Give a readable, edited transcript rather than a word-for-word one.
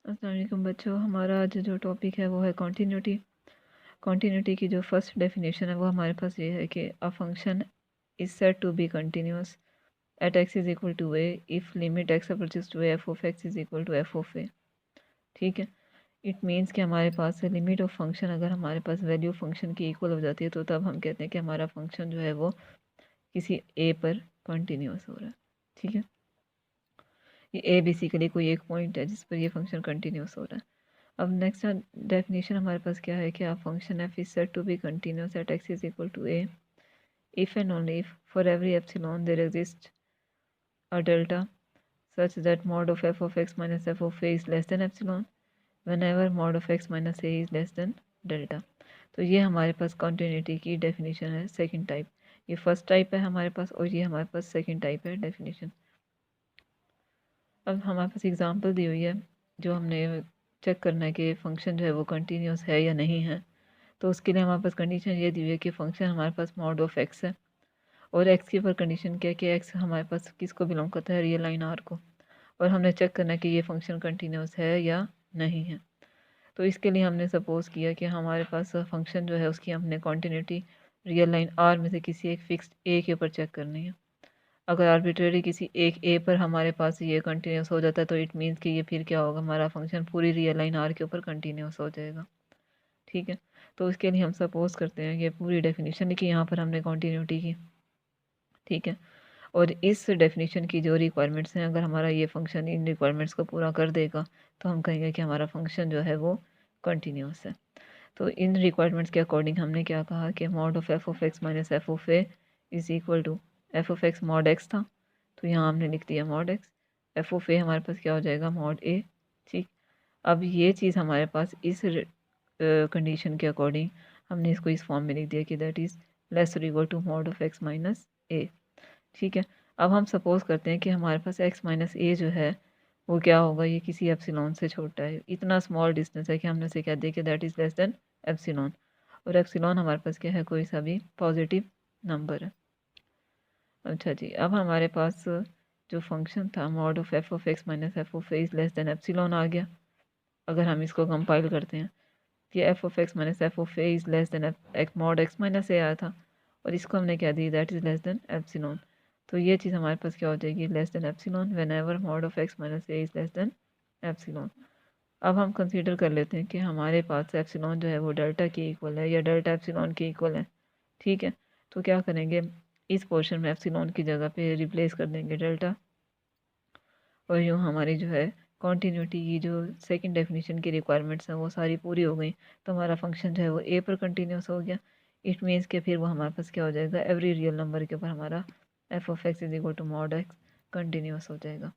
अस्सलाम वालेकुम बच्चों, हमारा आज जो टॉपिक है वो है कॉन्टीन्यूटी। कॉन्टीन्यूटी की जो फर्स्ट डेफिनेशन है वो हमारे पास ये है कि a function is said to be continuous at X is equal to A if limit X approaches to F of X is equal to F of A. ठीक है, इट मीन्स कि हमारे पास लिमिट ऑफ फंक्शन अगर हमारे पास value function की equal हो जाती है तो तब हम कहते हैं कि हमारा फंक्शन जो है वो किसी ए पर कंटिन्यूस हो रहा है। ठीक है, ये ए बेसिकली कोई एक पॉइंट है जिस पर ये फंक्शन कंटिन्यूस हो रहा है। अब नेक्स्ट डेफिनेशन हमारे पास क्या है कि function F is said to be continuous at X is equal to A if and only if for every epsilon there exists a delta such that mod of x minus f of a is less than epsilon whenever mod of x minus a is less than delta। तो ये हमारे पास continuity की definition है second type. ये first type है हमारे पास और ये हमारे पास सेकंड टाइप है डेफिनेशन। अब हमारे पास एग्जांपल दी हुई है जो हमने चेक करना है कि फंक्शन जो है वो कंटिन्यूस है या नहीं है। तो उसके लिए हमारे पास कंडीशन ये दी हुई है कि फंक्शन हमारे पास मॉड ऑफ एक्स है और एक्स की ऊपर कंडीशन क्या है कि एक्स हमारे पास किसको बिलोंग करता है, रियल लाइन आर को। और हमने चेक करना है कि ये फंक्शन कंटिन्यूस है या नहीं है। तो इसके लिए हमने सपोज़ किया कि हमारे पास फंक्शन जो है उसकी हमने कॉन्टीन्यूटी रियल लाइन आर में से किसी एक फिक्स्ड ए के ऊपर चेक करनी है। अगर आर्बिट्रेरी किसी एक ए पर हमारे पास ये कंटिन्यूस हो जाता है तो इट मीन्स कि ये फिर क्या होगा, हमारा फंक्शन पूरी रियल लाइन आर के ऊपर कंटिन्यूस हो जाएगा। ठीक है, तो इसके लिए हम सपोज़ करते हैं कि पूरी डेफिनेशन लिखी यहाँ पर हमने कॉन्टीन्यूटी की। ठीक है, और इस डेफिनेशन की जो रिक्वायरमेंट्स हैं अगर हमारा ये फंक्शन इन रिक्वायरमेंट्स को पूरा कर देगा तो हम कहेंगे कि हमारा फंक्शन जो है वो कंटिन्यूस है। तो इन रिक्वायरमेंट्स के अकॉर्डिंग हमने क्या कहा कि mod of X minus F of A is equal to F of X mod X था, तो यहाँ हमने लिख दिया mod X. F of A हमारे पास क्या हो जाएगा, मॉड ए। ठीक, अब ये चीज़ हमारे पास इस कंडीशन के अकॉर्डिंग हमने इसको इस फॉर्म में लिख दिया कि दैट इज़ लेस और equal to mod of X minus A. ठीक है, अब हम सपोज़ करते हैं कि हमारे पास एक्स माइनस ए जो है वो क्या होगा, ये किसी एप्सिलॉन से छोटा है, इतना स्मॉल डिस्टेंस है कि हमने उसे कह दिया कि that is less than epsilon. और एप्सिलॉन हमारे पास क्या है, कोई सा भी पॉजिटिव नंबर है। अच्छा जी, अब हमारे पास जो फंक्शन था mod of X minus F of A is less than epsilon आ गया। अगर हम इसको कंपाइल करते हैं कि F of X minus F of A is less than mod X minus A आया था और इसको हमने क्या दी, that is less than epsilon. तो ये चीज़ हमारे पास क्या हो जाएगी, less than epsilon whenever mod of X minus A is less than epsilon. अब हम कंसीडर कर लेते हैं कि हमारे पास एप्सिलॉन जो है वो डेल्टा के इक्वल है या डेल्टा एप्सिलॉन के इक्वल है। ठीक है, तो क्या करेंगे, इस पोर्शन में एप्सिलॉन की जगह पे रिप्लेस कर देंगे डेल्टा और यूँ हमारी जो है कॉन्टीन्यूटी की जो सेकंड डेफिनेशन की रिक्वायरमेंट्स हैं वो सारी पूरी हो गई। तो हमारा फंक्शन जो है वो ए पर कंटिन्यूस हो गया। इट मीन्स कि फिर वो हमारे पास क्या हो जाएगा, एवरी रियल नंबर के ऊपर हमारा F of X is equal to mod X continuous हो जाएगा।